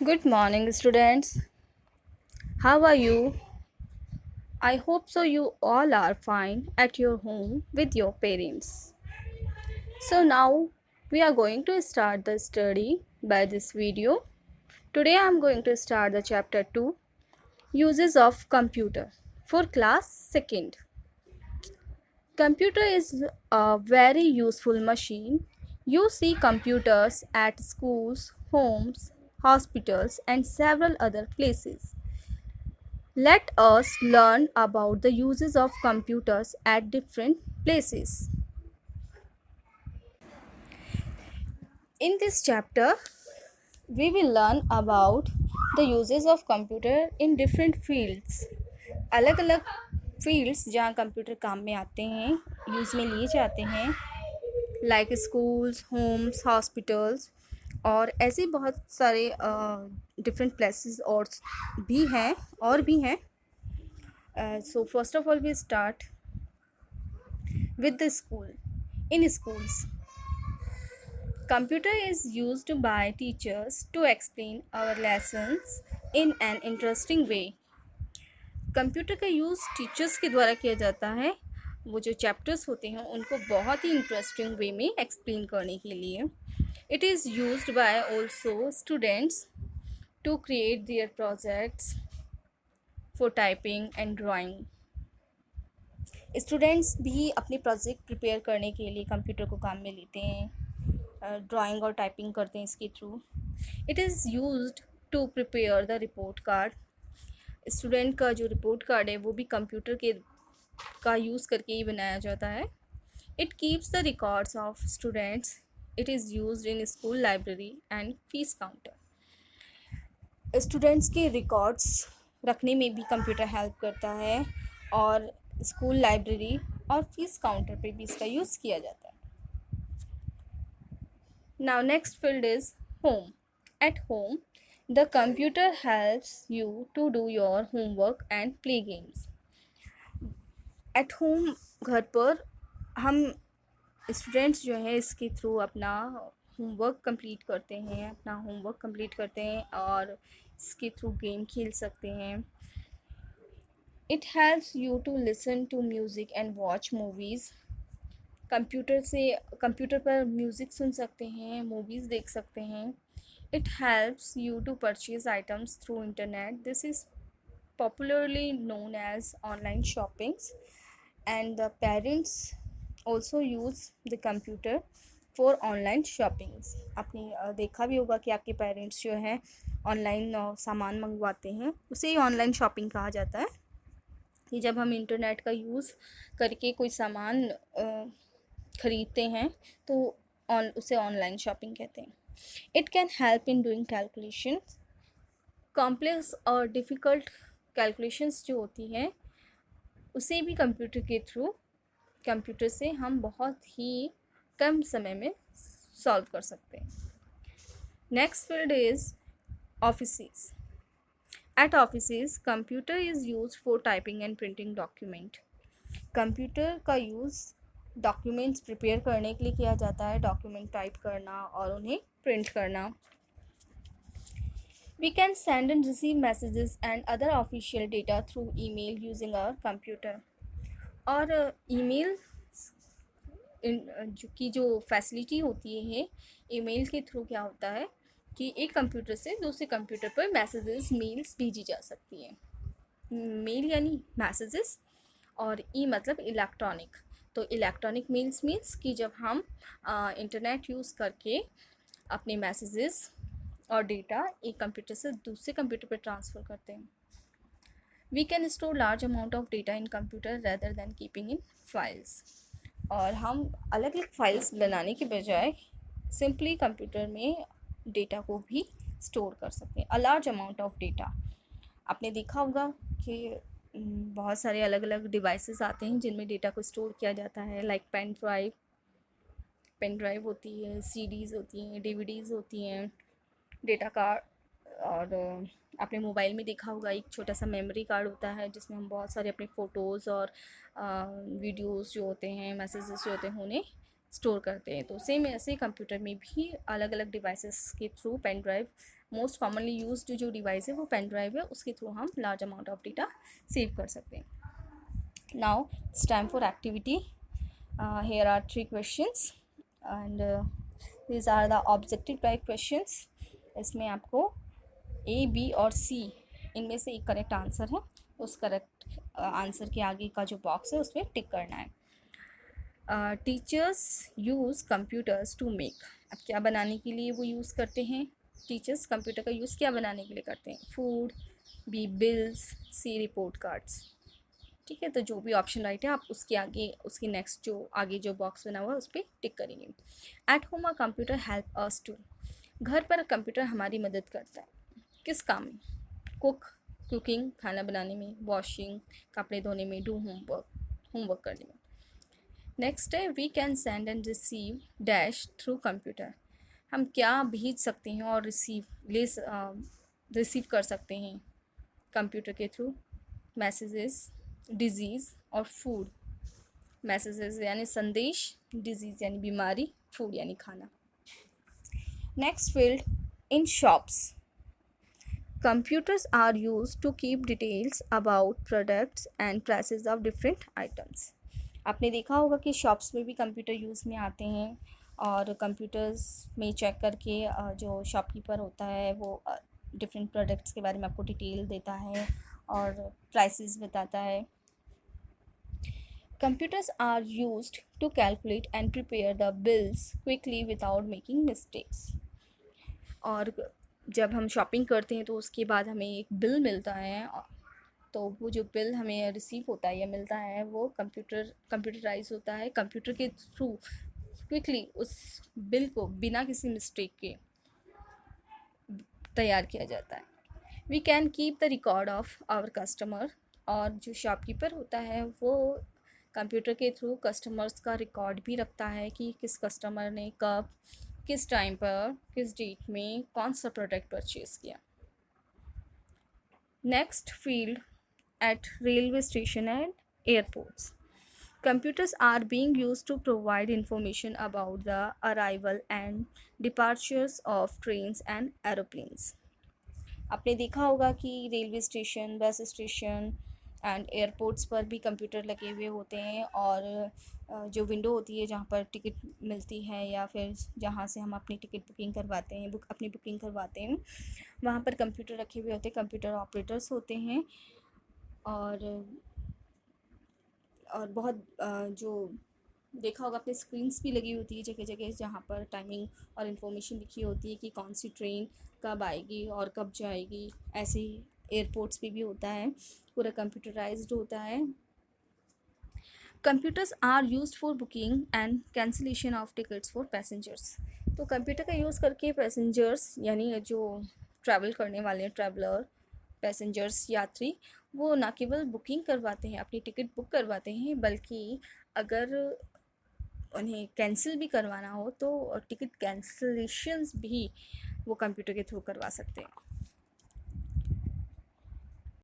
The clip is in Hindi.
Good morning, students. How are you? I hope so. You all are fine at your home with your parents. So, now we are going to start the study by this video. Today, I am going to start the chapter 2 Uses of Computer for class 2nd. Computer is a very useful machine. You see computers at schools, homes, hospitals, and several other places. Let us learn about the uses of computers at different places. In this chapter, we will learn about the uses of computer in different fields. अलग अलग fields जहाँ कंप्यूटर काम में आते हैं, यूज़ में लिए जाते हैं, लाइक स्कूल्स, होम्स, हॉस्पिटल्स और ऐसे बहुत सारे डिफरेंट प्लेसेस और भी हैं. So first of all, we start with the school. In schools, computer is used by teachers to explain our lessons in an interesting way. Computer का यूज़ टीचर्स के द्वारा किया जाता है. वो जो चैप्टर्स होते हैं उनको बहुत ही इंटरेस्टिंग वे में एक्सप्लेन करने के लिए. It is used by also students to create their projects for typing and drawing. Students भी अपने प्रोजेक्ट प्रिपेयर करने के लिए कंप्यूटर को काम में लेते हैं, ड्राइंग और टाइपिंग करते हैं इसके through. It is used to prepare the report card. Student का जो रिपोर्ट कार्ड है वो भी कंप्यूटर के का यूज़ करके ही बनाया जाता है. It keeps the records of students. It is used in school library and fees counter. Students के रिकॉर्ड्स रखने में भी कंप्यूटर हेल्प करता है और स्कूल लाइब्रेरी और फीस काउंटर पे भी इसका यूज़ किया जाता है. Now next field is home. At home, the computer helps you to do your homework and play games. At home, घर पर हम स्टूडेंट्स जो हैं इसके थ्रू अपना होमवर्क कंप्लीट करते हैं और इसके थ्रू गेम खेल सकते हैं. It helps you to listen to music and watch movies. Computer पर म्यूज़िक सुन सकते हैं, मूवीज़ देख सकते हैं. It helps you to purchase items through internet. This is popularly known as online shoppings, and the parents also use the computer for online shoppings. आपने देखा भी होगा कि आपके पेरेंट्स जो हैं ऑनलाइन सामान मंगवाते हैं, उसे ही ऑनलाइन शॉपिंग कहा जाता है. कि जब हम इंटरनेट का यूज़ करके कोई सामान ख़रीदते हैं तो उसे ऑनलाइन शॉपिंग कहते हैं. It can help in doing calculations. Complex और डिफ़िकल्ट कैलकुलेशंस जो होती हैं उसे भी कंप्यूटर से हम बहुत ही कम समय में सॉल्व कर सकते हैं. Next field is offices. At offices, computer is used for typing and printing document. Computer का यूज़ डॉक्यूमेंट्स प्रिपेयर करने के लिए किया जाता है, डॉक्यूमेंट टाइप करना और उन्हें प्रिंट करना. We can send and receive messages and other official data through email using our computer. और ईमेल की जो फैसिलिटी होती है ईमेल के थ्रू क्या होता है कि एक कंप्यूटर से दूसरे कंप्यूटर पर मैसेजेस मेल्स भेजी जा सकती हैं. मेल यानी मैसेजेस और ई मतलब इलेक्ट्रॉनिक. तो इलेक्ट्रॉनिक मेल्स मीन्स कि जब हम इंटरनेट यूज़ करके अपने मैसेजेस और डेटा एक कंप्यूटर से दूसरे कंप्यूटर पर ट्रांसफ़र करते हैं. We can store large amount of data in computer rather than keeping in files. और हम अलग अलग फाइल्स बनाने के बजाय सिंपली कंप्यूटर में डेटा को भी स्टोर कर सकते हैं. A large amount of data. आपने देखा होगा कि बहुत सारे अलग अलग डिवाइसेस आते हैं जिनमें डेटा को स्टोर किया जाता है, लाइक पेन ड्राइव होती है, सीडीज़ होती हैं, डीवीडीज़ होती हैं, डेटा कार्ड. और आपने मोबाइल में देखा होगा एक छोटा सा मेमोरी कार्ड होता है जिसमें हम बहुत सारे अपने फ़ोटोज़ और वीडियोस जो होते हैं, मैसेजेस जो होते हैं उन्हें स्टोर करते हैं. तो सेम ऐसे कंप्यूटर में भी अलग अलग डिवाइसेस के through pen drive most commonly used जो डिवाइस है वो पेन ड्राइव है, उसके थ्रू हम large amount of data save कर सकते हैं. Now it's time for activity. Here are 3 questions and these are the objective type questions. इसमें आपको A, B और C इनमें से एक करेक्ट आंसर है, उस करेक्ट आंसर के आगे का जो बॉक्स है उस पर टिक करना है. Teachers use computers to make. अब क्या बनाने के लिए वो यूज़ करते हैं? टीचर्स कंप्यूटर का यूज़ क्या बनाने के लिए करते हैं? Food, B bills, C report cards. ठीक है, तो जो भी ऑप्शन राइट है आप उसके आगे, उसके नेक्स्ट जो आगे जो बॉक्स बना हुआ है उस पर टिक करेंगे. At home a computer help us to. घर पर कंप्यूटर हमारी मदद करता है किस काम में? कुकिंग खाना बनाने में, वॉशिंग कपड़े धोने में, डू होमवर्क करने में. नेक्स्ट है we can send and receive dash through computer. हम क्या भेज सकते हैं और रिसीव कर सकते हैं कंप्यूटर के थ्रू? मैसेजेस, डिजीज़ और फूड. मैसेजेस यानी संदेश, डिजीज़ यानी बीमारी, फूड यानी खाना. Next field in shops. Computers are used to keep details about products and prices of different items. आपने देखा होगा कि शॉप्स में भी कंप्यूटर यूज़ में आते हैं और कंप्यूटर्स में चेक करके जो शॉपकीपर होता है वो डिफरेंट प्रोडक्ट्स के बारे में आपको डिटेल देता है और प्राइसेस बताता है. Computers are used to calculate and prepare the bills quickly without making mistakes. और जब हम शॉपिंग करते हैं तो उसके बाद हमें एक बिल मिलता है, तो वो जो बिल हमें रिसीव होता है या मिलता है वो कंप्यूटराइज होता है. कंप्यूटर के थ्रू क्विकली उस बिल को बिना किसी मिस्टेक के तैयार किया जाता है. We can keep the record of our customer. और जो शॉपकीपर होता है वो कंप्यूटर के थ्रू कस्टमर्स का रिकॉर्ड भी रखता है कि किस कस्टमर ने कब, किस टाइम पर, किस डेट में कौन सा प्रोडक्ट परचेज़ किया. Next field at railway station and airports. Computers are being used to provide information about the arrival and departures of trains and aeroplanes. आपने देखा होगा कि railway station, bus station and airports पर भी कंप्यूटर लगे हुए होते हैं और जो विंडो होती है जहाँ पर टिकट मिलती है या फिर जहाँ से हम अपनी टिकट बुकिंग करवाते हैं, अपनी बुकिंग करवाते हैं, वहाँ पर कंप्यूटर रखे हुए होते हैं. कंप्यूटर ऑपरेटर्स होते हैं और बहुत जो देखा होगा आपने स्क्रीन्स भी लगी होती है जगह जगह जहाँ पर टाइमिंग और इन्फॉर्मेशन लिखी होती है कि कौन सी ट्रेन कब आएगी और कब जाएगी. ऐसे ही एयरपोर्ट्स पे भी होता है, पूरा कंप्यूटराइज्ड होता है. Computers are used for booking and cancellation of tickets for passengers. तो कंप्यूटर का यूज़ करके पैसेंजर्स यानी जो ट्रैवल करने वाले ट्रैवलर, पैसेंजर्स, यात्री, वो ना केवल बुकिंग करवाते हैं, अपनी टिकट बुक करवाते हैं, बल्कि अगर उन्हें कैंसिल भी करवाना हो तो टिकट कैंसिलेशंस भी वो कंप्यूटर के थ्रू करवा सकते हैं.